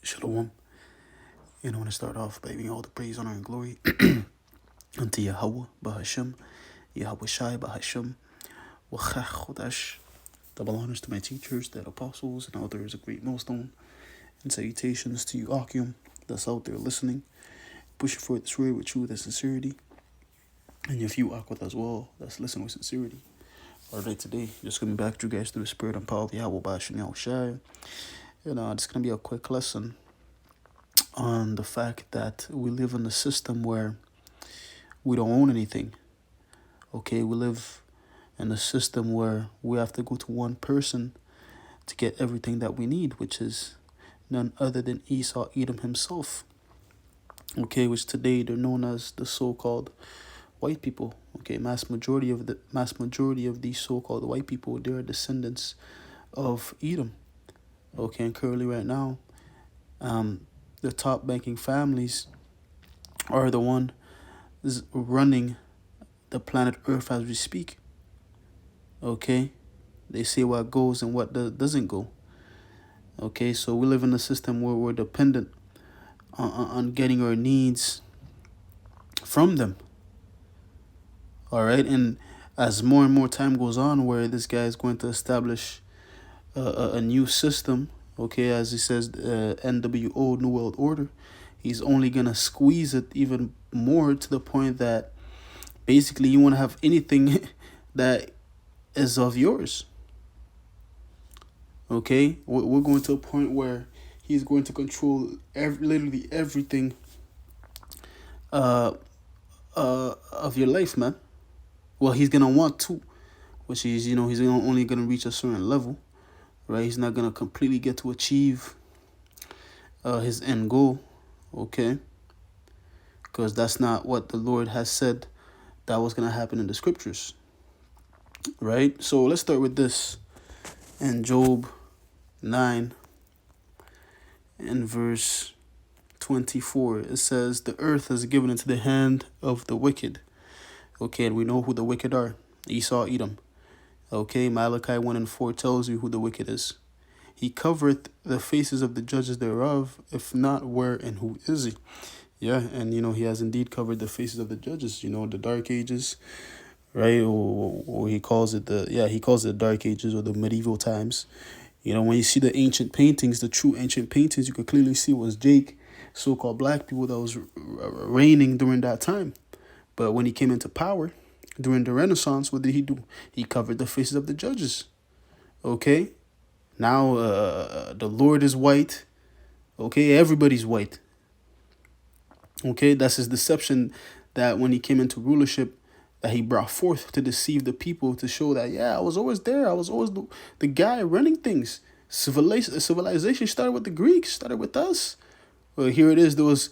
Shalom. I want to start off by giving all the praise, honor, and glory unto Yahweh, Bahashem, Yahweh Shai, Bahashem, Wachach Chodash. Double honors to my teachers, the apostles, and others, a great millstone. And salutations to you, Akim, that's out there listening, pushing for this word with truth and sincerity. And your few Akwat as well, that's listening with sincerity. Alright, today, just coming back to you guys through the spirit and power of Yahweh, Bahashem, Yahweh Shai. It's going to be a quick lesson on the fact that we live in a system where we don't own anything. Okay, we live in a system where we have to go to one person to get everything that we need, which is none other than Esau Edom himself. Okay, which today they're known as the so-called white people. Okay, mass majority of these so-called white people, they are descendants of Edom. Okay, and currently right now, the top banking families are the one running the planet Earth as we speak. Okay, they say what goes and what doesn't go. Okay, so we live in a system where we're dependent on getting our needs from them. All right, and as more and more time goes on, where this guy is going to establish a new system. Okay, as he says, NWO, New World Order, he's only going to squeeze it even more to the point that basically you want to have anything that is of yours. Okay, we're going to a point where he's going to control literally everything of your life, man. Well, he's going to want to, which is, he's only going to reach a certain level. Right, he's not gonna completely get to achieve his end goal, okay? Because that's not what the Lord has said that was gonna happen in the scriptures, right? So let's start with this in Job 9 and verse 24. It says, "The earth is given into the hand of the wicked." Okay, and we know who the wicked are: Esau, Edom. Okay, Malachi 1 and 4 tells you who the wicked is. He covereth the faces of the judges thereof, if not, where and who is he? Yeah, and he has indeed covered the faces of the judges, the dark ages, right? Or he calls it the dark ages or the medieval times. When you see the ancient paintings, the true ancient paintings, you could clearly see it was Jake, so-called black people that was reigning during that time. But when he came into power, during the Renaissance, what did he do? He covered the faces of the judges. Okay? Now the Lord is white. Okay? Everybody's white. Okay? That's his deception that when he came into rulership, that he brought forth to deceive the people, to show that, I was always there. I was always the guy running things. Civilization started with the Greeks, started with us. Well, here it is. There was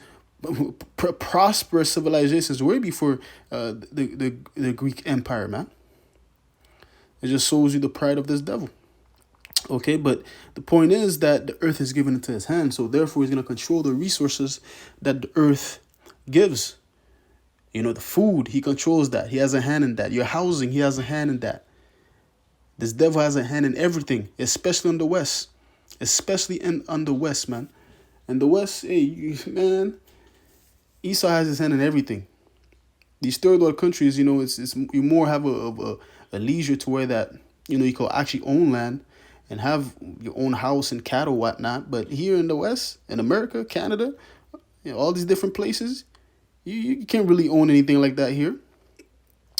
prosperous civilizations way before the Greek Empire, man. It just shows you the pride of this devil. Okay, but the point is that the earth is given into his hand, so therefore he's going to control the resources that the earth gives. The food, he controls that. He has a hand in that. Your housing, he has a hand in that. This devil has a hand in everything, especially in the West. On the West, man. In the West, man, Esau has his hand in everything. These third world countries, it's you more have a leisure to where that you can actually own land and have your own house and cattle, whatnot. But here in the West, in America, Canada, all these different places, you can't really own anything like that here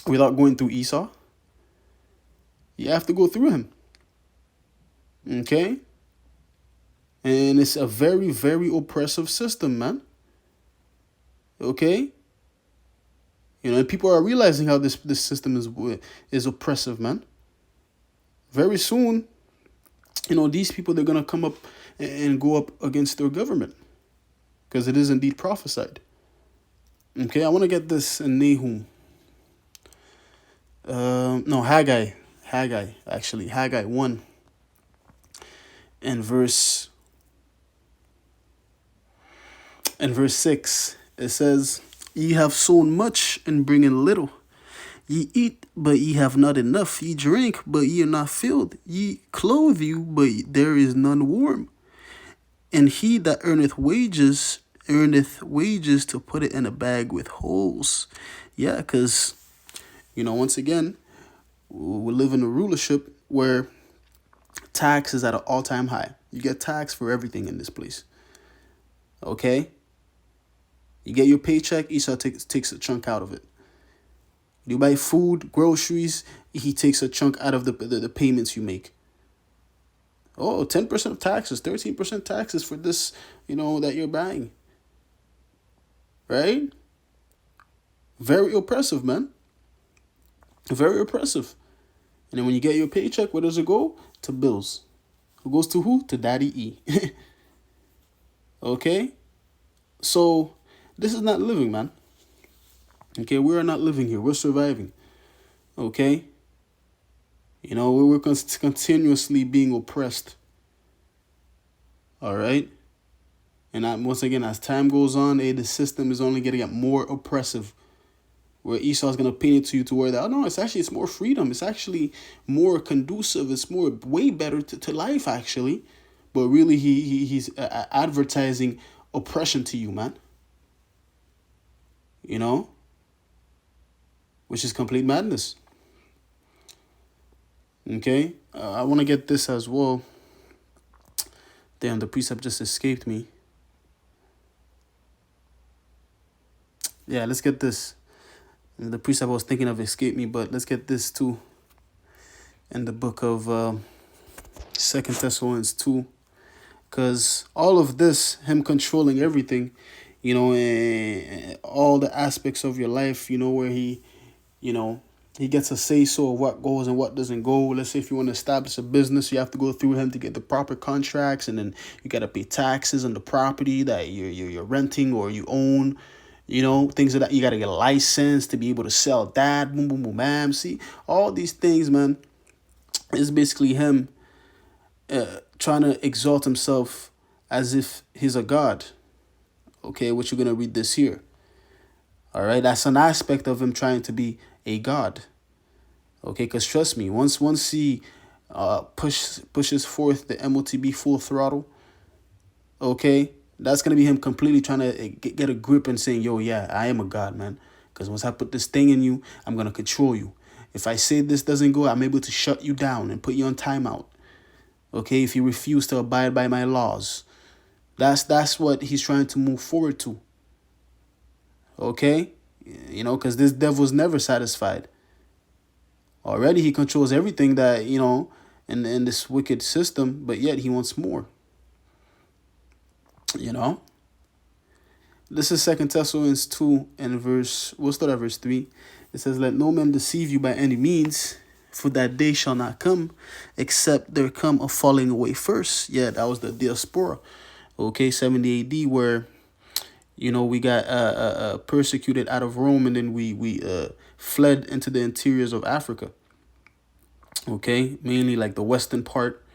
without going through Esau. You have to go through him. Okay, and it's a very, very oppressive system, man. Okay, and people are realizing how this system is oppressive, man. Very soon, these people, they're gonna come up and go up against their government, because it is indeed prophesied. Okay, I want to get this in Nahum. Haggai. Haggai 1 and verse 6. It says, "Ye have sown much and bring in little. Ye eat, but ye have not enough. Ye drink, but ye are not filled. Ye clothe you, but there is none warm. And he that earneth wages to put it in a bag with holes. Yeah, because, once again, we live in a rulership where tax is at an all-time high. You get taxed for everything in this place. Okay? You get your paycheck, Esau takes a chunk out of it. You buy food, groceries, he takes a chunk out of the payments you make. Oh, 10% of taxes, 13% taxes for this, that you're buying. Right? Very oppressive, man. Very oppressive. And then when you get your paycheck, where does it go? To bills. It goes to who? To Daddy E. Okay? So, this is not living, man. Okay, we are not living here. We're surviving. Okay? We're continuously being oppressed. All right? And once again, as time goes on, the system is only getting more oppressive. Where Esau's going to paint it to you to where that, no, it's more freedom. It's actually more conducive. It's way better to life, actually. But really, he's advertising oppression to you, man. Which is complete madness. Okay? I want to get this as well. Damn, the precept just escaped me. Yeah, let's get this. The precept I was thinking of escaped me, but let's get this too. In the book of 2 Thessalonians 2. Because all of this, him controlling everything, and all the aspects of your life, where he gets a say-so of what goes and what doesn't go. Let's say if you want to establish a business, you have to go through him to get the proper contracts, and then you got to pay taxes on the property that you're renting or you own. Things like that. You got to get a license to be able to sell that. Boom, boom, boom, bam. See, all these things, man, is basically him trying to exalt himself as if he's a god. Okay, which you're going to read this here. All right, that's an aspect of him trying to be a god. Okay, because trust me, once he pushes forth the MOTB full throttle, okay, that's going to be him completely trying to get a grip and saying, yo, yeah, I am a god, man. Because once I put this thing in you, I'm going to control you. If I say this doesn't go, I'm able to shut you down and put you on timeout. Okay, if you refuse to abide by my laws. That's what he's trying to move forward to. Okay? Because this devil's never satisfied. Already he controls everything that, in this wicked system, but yet he wants more. This is 2 Thessalonians 2 and we'll start at verse 3. It says, let no man deceive you by any means, for that day shall not come, except there come a falling away first. Yeah, that was the diaspora. Okay, 70 AD, where, we got persecuted out of Rome, and then we fled into the interiors of Africa. Okay, mainly like the western part,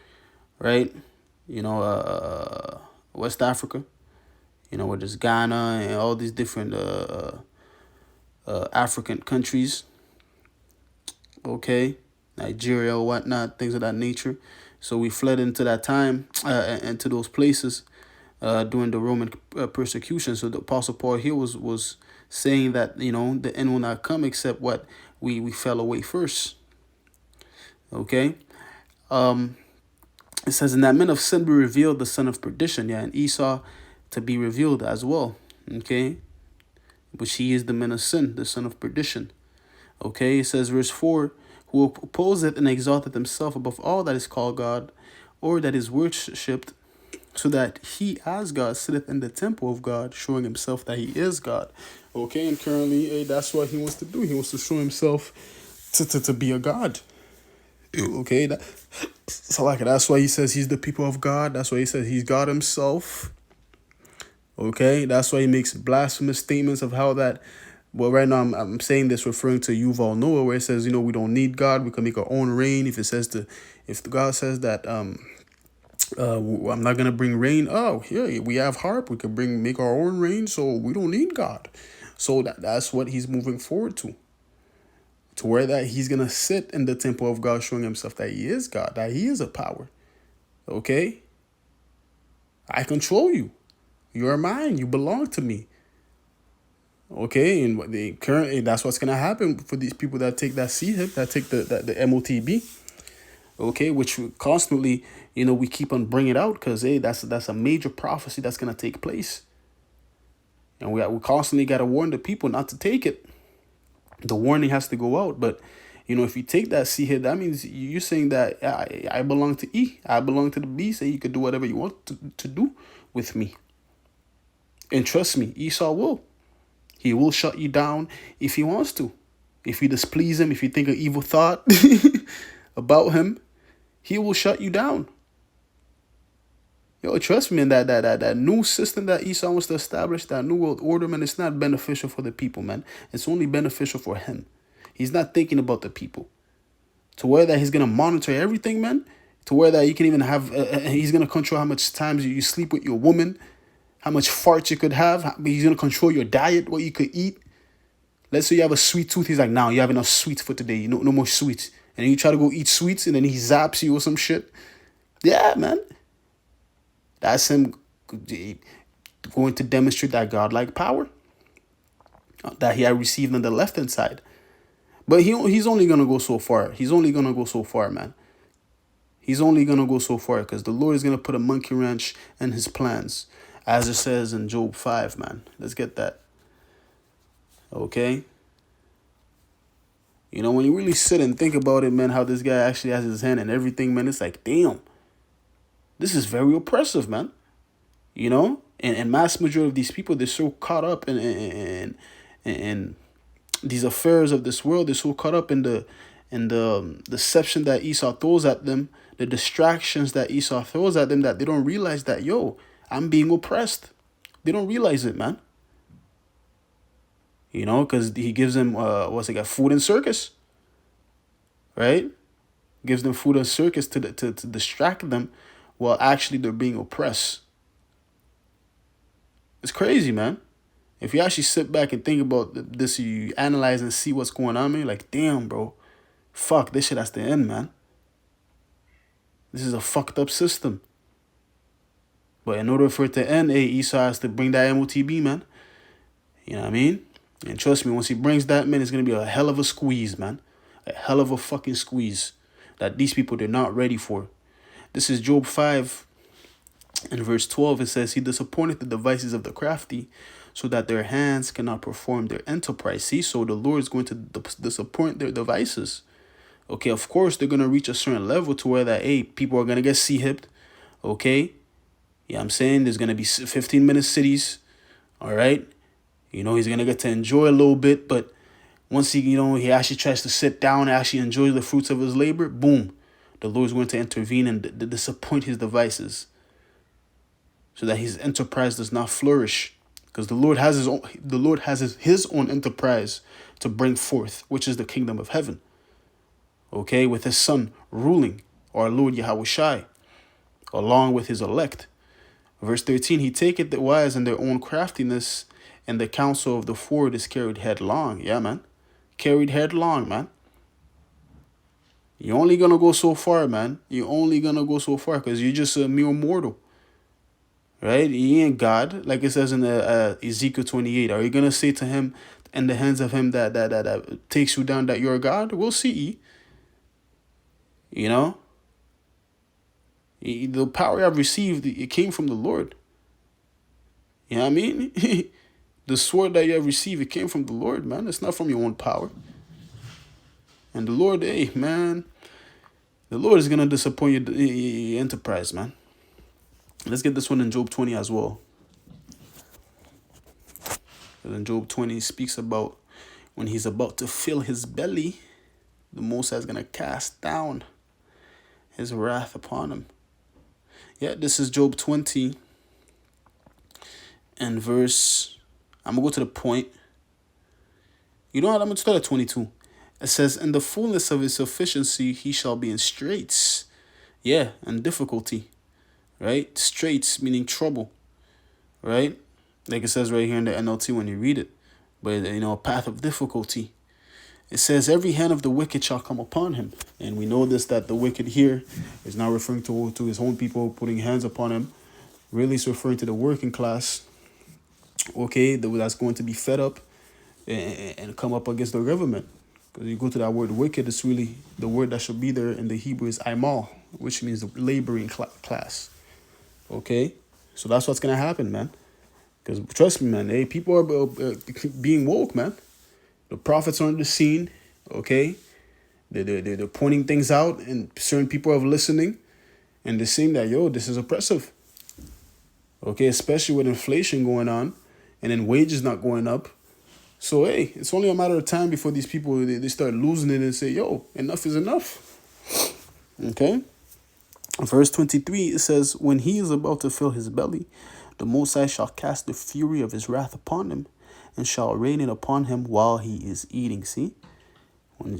right? West Africa, where there's Ghana and all these different African countries. Okay, Nigeria, whatnot, things of that nature. So we fled into that time, into those places during the Roman persecution. So the Apostle Paul here was saying that, the end will not come except what we fell away first. Okay. It says, and that men of sin be revealed, the son of perdition. Yeah, and Esau to be revealed as well. Okay. Which he is the man of sin, the son of perdition. Okay. It says, verse 4, who opposeth and exalteth himself above all that is called God, or that is worshipped, so that he as God sitteth in the temple of God, showing himself that he is God. Okay, and currently that's what he wants to do. He wants to show himself to be a God. Okay, that's why he says he's the people of God. That's why he says he's God himself. Okay, that's why he makes blasphemous statements of how that. Well, right now I'm saying this referring to Yuval Noah, where it says, we don't need God. We can make our own rain. If God says that I'm not gonna bring rain. Oh, here we have harp. We can make our own rain, so we don't need God. So that's what he's moving forward to where that he's gonna sit in the temple of God, showing himself that he is God, that he is a power. Okay, I control you. You are mine. You belong to me. Okay, and currently that's what's gonna happen for these people that take that CHIP, that take the MOTB. Okay, which constantly, we keep on bringing it out because hey, that's a major prophecy that's gonna take place, and we constantly gotta warn the people not to take it. The warning has to go out, but if you take that C hit, that means you're saying that I belong to E, I belong to the B, so you could do whatever you want to do with me. And trust me, Esau will. He will shut you down if he wants to. If you displease him, if you think an evil thought about him, he will shut you down. Yo, trust me, that new system that Esau wants to establish, that new world order, man, it's not beneficial for the people, man. It's only beneficial for him. He's not thinking about the people. To where that he's going to monitor everything, man. To where that you can even have, he's going to control how much times you sleep with your woman, how much farts you could have. He's going to control your diet, what you could eat. Let's say you have a sweet tooth. He's like, now you have enough sweets for today. No more sweets. And then you try to go eat sweets and then he zaps you or some shit. Yeah, man. That's him going to demonstrate that godlike power that he had received on the left-hand side. But he's only going to go so far. He's only going to go so far, man. He's only going to go so far because the Lord is going to put a monkey wrench in his plans, as it says in Job 5, man. Let's get that. Okay? When you really sit and think about it, man, how this guy actually has his hand and everything, man, it's like, damn. This is very oppressive, man. And mass majority of these people, they're so caught up in these affairs of this world. They're so caught up in the deception that Esau throws at them, the distractions that Esau throws at them, that they don't realize that, yo, I'm being oppressed. They don't realize it, man. Because he gives them, food and circus, right? Gives them food and circus to distract them while actually they're being oppressed. It's crazy, man. If you actually sit back and think about this, you analyze and see what's going on, man, you're like, damn, bro. Fuck, this shit has to end, man. This is a fucked up system. But in order for it to end, Esau has to bring that MOTB, man. You know what I mean? And trust me, once he brings that, man, it's going to be a hell of a squeeze, man. A hell of a fucking squeeze that these people, they're not ready for. This is Job 5 and verse 12. It says, he disappointed the devices of the crafty so that their hands cannot perform their enterprise. See, so the Lord is going to disappoint their devices. Okay, of course, they're going to reach a certain level to where that, people are going to get C-hipped. Okay? Yeah, I'm saying there's going to be 15-minute cities. All right? He's going to get to enjoy a little bit, but once he actually tries to sit down and actually enjoy the fruits of his labor, boom, the Lord is going to intervene and disappoint his devices so that his enterprise does not flourish. Because the Lord has his own enterprise to bring forth, which is the kingdom of heaven. Okay, with his son ruling, our Lord Yahushai, along with his elect. Verse 13, he taketh the wise in their own craftiness, and the counsel of the forward is carried headlong. Yeah, man. Carried headlong, man. You're only going to go so far, man. You're only going to go so far because you're just a mere mortal. Right? He ain't God. Like it says in Ezekiel 28. Are you going to say to him, in the hands of him that takes you down, that you're God? We'll see. The power you have received, it came from the Lord. You know what I mean? The sword that you have received, it came from the Lord, man. It's not from your own power. And the Lord, man, the Lord is going to disappoint your enterprise, man. Let's get this one in Job 20 as well. And in Job 20, he speaks about when he's about to fill his belly, the Most High is going to cast down his wrath upon him. Yeah, this is Job 20 and verse, I'm going to go to the point. You know what? I'm going to start at 22. It says, in the fullness of his sufficiency, he shall be in straits. Yeah, and difficulty. Right? Straits, meaning trouble. Right? Like it says right here in the NLT when you read it. But, a path of difficulty. It says, every hand of the wicked shall come upon him. And we know this, that the wicked here is now referring to his own people putting hands upon him. Really, it's referring to the working class, okay, that's going to be fed up and come up against the government. Because you go to that word wicked, it's really the word that should be there in the Hebrew is aimal, which means the laboring class. Okay? So that's what's going to happen, man. Because trust me, man, hey, people are being woke, man. The prophets are on the scene, okay? They're pointing things out, and certain people are listening, and they're saying that, yo, this is oppressive. Okay, especially with inflation going on, and then wages not going up. So, hey, it's only a matter of time before these people, they start losing it and say, yo, enough is enough. Okay? Verse 23, it says, when he is about to fill his belly, the Most High shall cast the fury of his wrath upon him, and shall rain it upon him while he is eating. See? When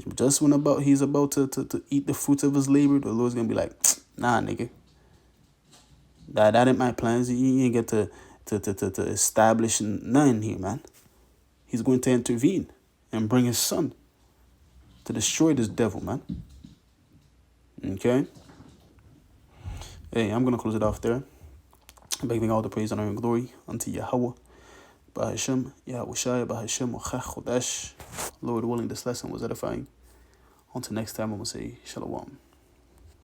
he's about to eat the fruits of his labor, the Lord's going to be like, nah, nigga. That ain't my plans. You ain't get to establish nothing here, man. He's going to intervene and bring his son to destroy this devil, man. Okay? Hey, I'm going to close it off there. I'm giving all the praise, honor, and glory unto Yahweh. Bahashem, Yahushai, Bahashem, Chodesh. Lord willing, this lesson was edifying. Until next time, I'm going to say Shalom.